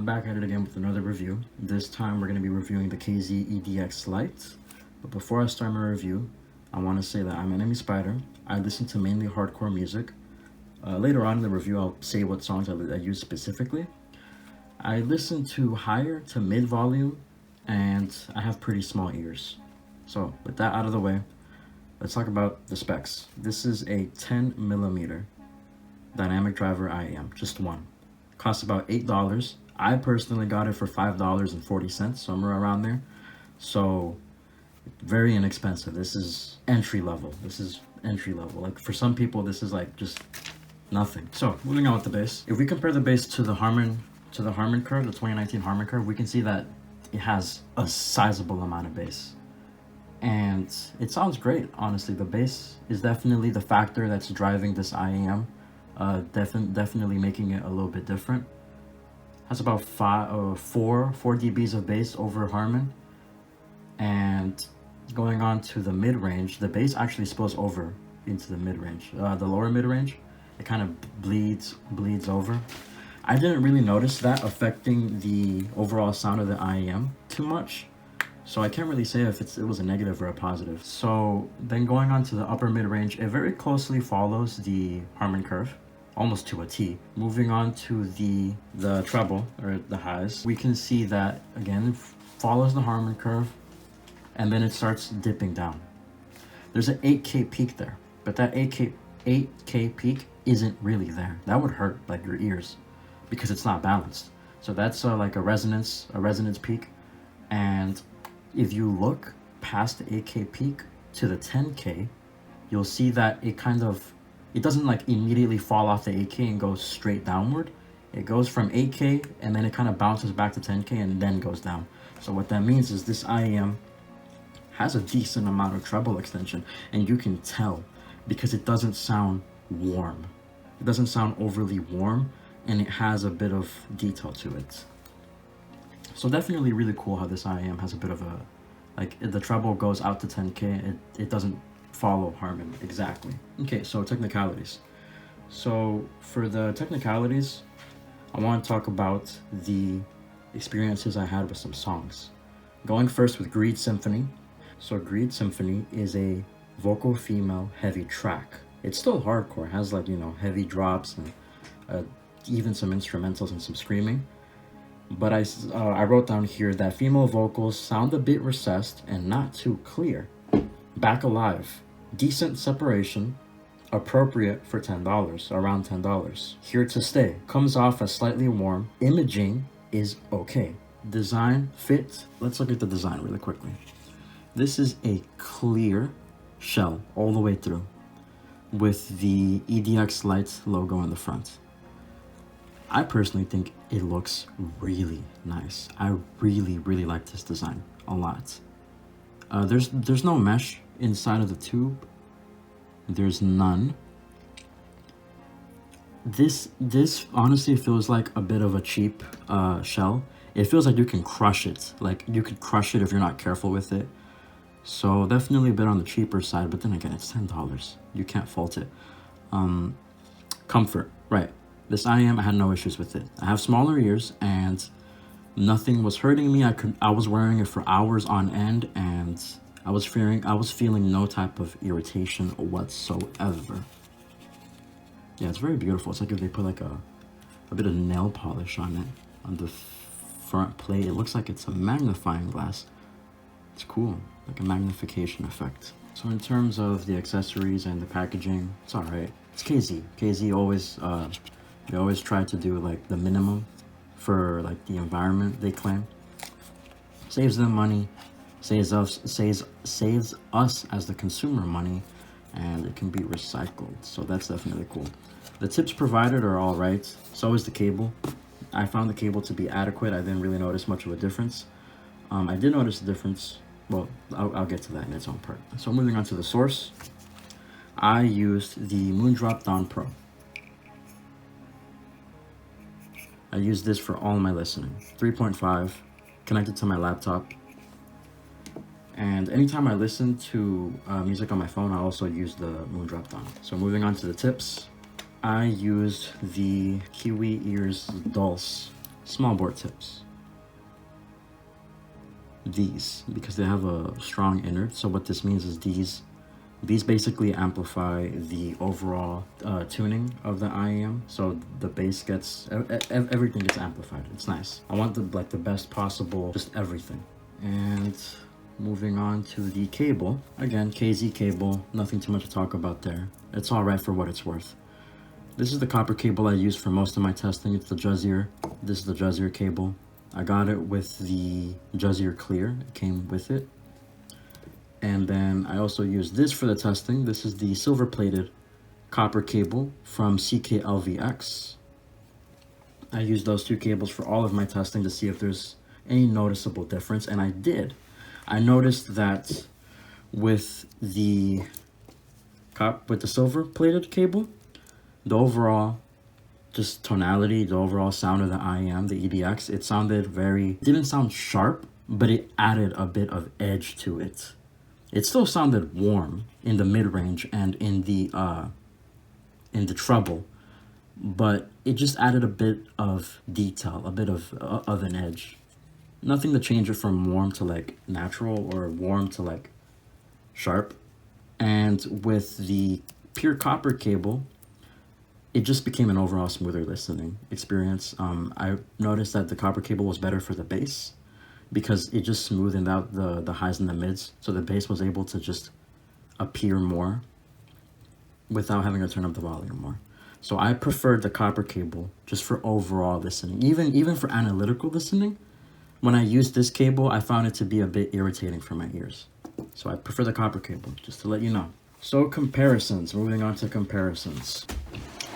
Back at it again with another review. This time we're going to be reviewing the KZ EDX LITE. But before I start my review, I want to say that I'm Enemy Spider. I listen to mainly hardcore music. Later on in the review, I'll say what songs I use specifically. I listen to higher to mid volume, and I have pretty small ears. So with that out of the way, let's talk about the specs. This is a 10mm dynamic driver IEM, just one. Costs about $8. I personally got it for $5.40, somewhere around there. So very inexpensive. This is entry level. Like for some people, this is like just nothing. So moving on with the bass. If we compare the bass to the Harman curve, the 2019 Harman curve, we can see that it has a sizable amount of bass. And it sounds great, honestly. The bass is definitely the factor that's driving this IEM. Definitely making it a little bit different. Has about 4 dBs of bass over Harman. And going on to the mid-range, the bass actually spills over into the mid-range. The lower mid-range, it kind of bleeds over. I didn't really notice that affecting the overall sound of the IEM too much. So I can't really say if it was a negative or a positive. So then going on to the upper mid-range, it very closely follows the Harman curve, almost to a T. Moving on to the treble, or the highs, we can see that, again, follows the Harman curve, and then it starts dipping down. There's an 8K peak there, but that 8K peak isn't really there. That would hurt like your ears because it's not balanced. So that's like a resonance peak. And if you look past the 8K peak to the 10K, you'll see that it doesn't like immediately fall off the 8K and go straight downward. It goes from 8K and then it kind of bounces back to 10K and then goes down. So what that means is this IEM has a decent amount of treble extension, and you can tell because it doesn't sound warm. It doesn't sound overly warm, and it has a bit of detail to it. So definitely really cool how this IEM has a bit of a, like, the treble goes out to 10K, it doesn't follow Harman exactly. Okay, so technicalities. So for the technicalities, I want to talk about the experiences I had with some songs. Going first with Greed Symphony. So Greed Symphony is a vocal female heavy track. It's still hardcore, it has like, you know, heavy drops and even some instrumentals and some screaming. But I wrote down here that female vocals sound a bit recessed and not too clear. Back Alive, decent separation, appropriate for $10, around $10. Here to Stay comes off as slightly warm. Imaging is okay. Design, fit. Let's look at the design really quickly. This is a clear shell all the way through with the EDX LITE logo in the front. I personally think it looks really nice. I really like this design a lot. There's no mesh inside of the tube. There's none. This honestly feels like a bit of a cheap shell. It feels like you can crush it. Like you could crush it if you're not careful with it. So definitely a bit on the cheaper side, but then again, it's $10. You can't fault it. Comfort, right. This IEM, I had no issues with it. I have smaller ears and nothing was hurting me. I was wearing it for hours on end and I was feeling no type of irritation whatsoever. Yeah, it's very beautiful. It's like if they put like a bit of nail polish on it, on the front plate. It looks like it's a magnifying glass. It's cool, like a magnification effect. So in terms of the accessories and the packaging, it's all right. It's KZ. KZ always, they always try to do like the minimum for like the environment, they claim. Saves them money, saves us as the consumer money, and it can be recycled. So that's definitely cool. The tips provided are all right. So is the cable. I found the cable to be adequate. I didn't really notice much of a difference. I did notice a difference. Well, I'll get to that in its own part. So moving on to the source, I used the Moondrop Dawn Pro. I used this for all my listening. 3.5, connected to my laptop. And anytime I listen to music on my phone, I also use the Moondrop Dawn. So moving on to the tips, I used the Kiwi Ears Dulce small bore tips. These, because they have a strong inner. So what this means is these basically amplify the overall tuning of the IEM. So the bass gets, everything gets amplified. It's nice. I want the best possible, just everything. And moving on to the cable. Again, KZ cable, nothing too much to talk about there. It's all right for what it's worth. This is the copper cable I use for most of my testing. It's the JUZEAR. This is the JUZEAR cable. I got it with the JUZEAR Clear. It came with it. And then I also use this for the testing. This is the silver-plated copper cable from CKLVX. I use those two cables for all of my testing to see if there's any noticeable difference, and I did. I noticed that with the silver-plated cable, the overall just tonality, the overall sound of the IEM, the EDX, it didn't sound sharp, but it added a bit of edge to it. It still sounded warm in the mid-range and in the treble, but it just added a bit of detail, a bit of an edge. Nothing to change it from warm to like natural or warm to like sharp. And with the pure copper cable, it just became an overall smoother listening experience. I noticed that the copper cable was better for the bass because it just smoothed out the highs and the mids, so the bass was able to just appear more without having to turn up the volume more. So I preferred the copper cable just for overall listening. Even for analytical listening, when I used this cable, I found it to be a bit irritating for my ears. So I prefer the copper cable, just to let you know. So comparisons, moving on to comparisons.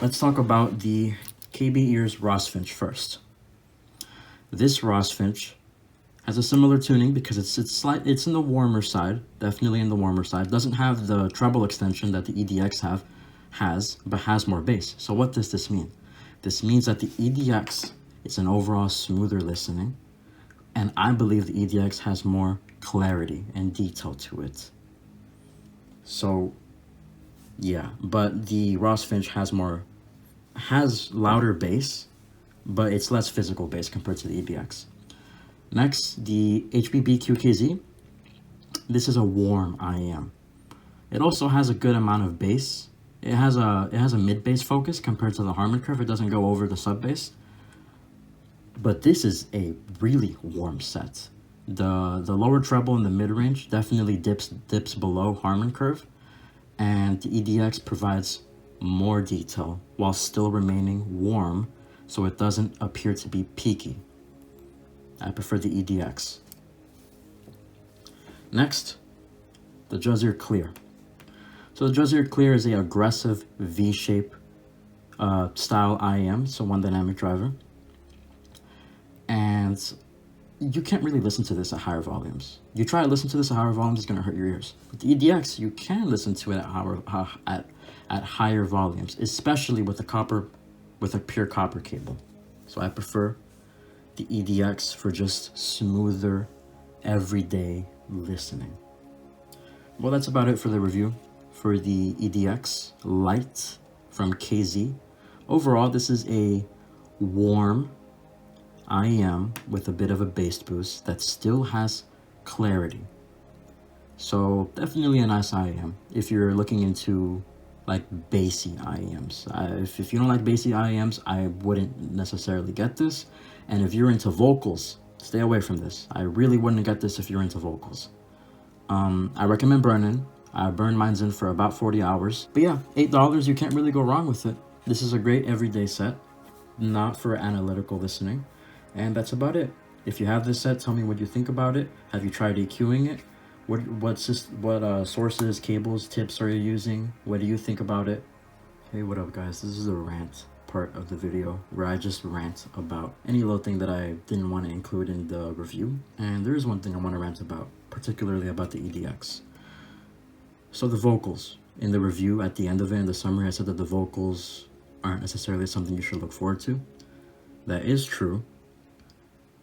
Let's talk about the KB Ears Rosefinch first. This Rosefinch has a similar tuning because it's in the warmer side, definitely in the warmer side. Doesn't have the treble extension that the EDX has, but has more bass. So what does this mean? This means that the EDX is an overall smoother listening, and I believe the EDX has more clarity and detail to it. So yeah, but the Rosefinch has louder bass, but it's less physical bass compared to the EDX. Next, the HBB QKZ. This is a warm IEM. It also has a good amount of bass. It has a mid bass focus compared to the Harman curve. It doesn't go over the sub bass. But this is a really warm set. The lower treble in the mid range definitely dips below Harman curve, and the EDX provides more detail while still remaining warm, so it doesn't appear to be peaky. I prefer the EDX. Next, the JUZEAR Clear. So the JUZEAR Clear is a aggressive V-shape style IEM, so one dynamic driver. And you can't really listen to this at higher volumes. You try to listen to this at higher volumes, it's gonna hurt your ears. With the EDX, you can listen to it at higher volumes, especially with a pure copper cable. So I prefer the EDX for just smoother, everyday listening. Well, that's about it for the review for the EDX LITE from KZ. Overall, this is a warm IEM with a bit of a bass boost that still has clarity. So definitely a nice IEM if you're looking into like bassy IEMs. If you don't like bassy IEMs, I wouldn't necessarily get this. And if you're into vocals, stay away from this. I really wouldn't get this if you're into vocals. I recommend burn-in. I burned mine in for about 40 hours. But yeah, $8, you can't really go wrong with it. This is a great everyday set, not for analytical listening. And that's about it. If you have this set, tell me what you think about it. Have you tried EQing it? What sources, cables, tips are you using? What do you think about it? Hey, what up guys? This is the rant part of the video where I just rant about any little thing that I didn't want to include in the review. And there is one thing I want to rant about, particularly about the EDX. So the vocals. In the review at the end of it, in the summary, I said that the vocals aren't necessarily something you should look forward to. That is true,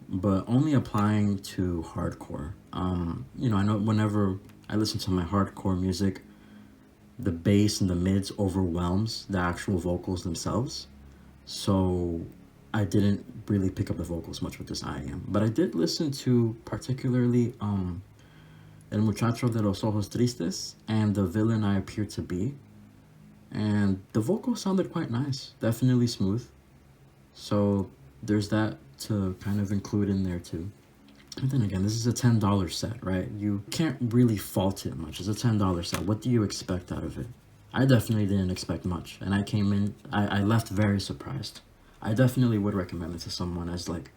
but only applying to hardcore. You know, I know whenever I listen to my hardcore music, the bass and the mids overwhelms the actual vocals themselves. So I didn't really pick up the vocals much with this IEM, but I did listen to particularly El Muchacho de los Ojos Tristes and The Villain I Appear to Be, and the vocals sounded quite nice, definitely smooth. So there's that to kind of include in there too. And then again, this is a $10 set, right? You can't really fault it much. It's a $10 set. What do you expect out of it? I definitely didn't expect much, and I came in, I left very surprised. I definitely would recommend it to someone as like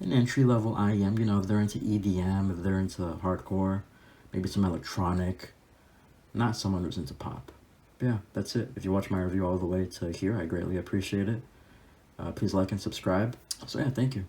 an entry-level IEM, you know, if they're into EDM, if they're into hardcore, maybe some electronic, not someone who's into pop. But yeah, that's it. If you watch my review all the way to here, I greatly appreciate it. Please like and subscribe. So yeah, thank you.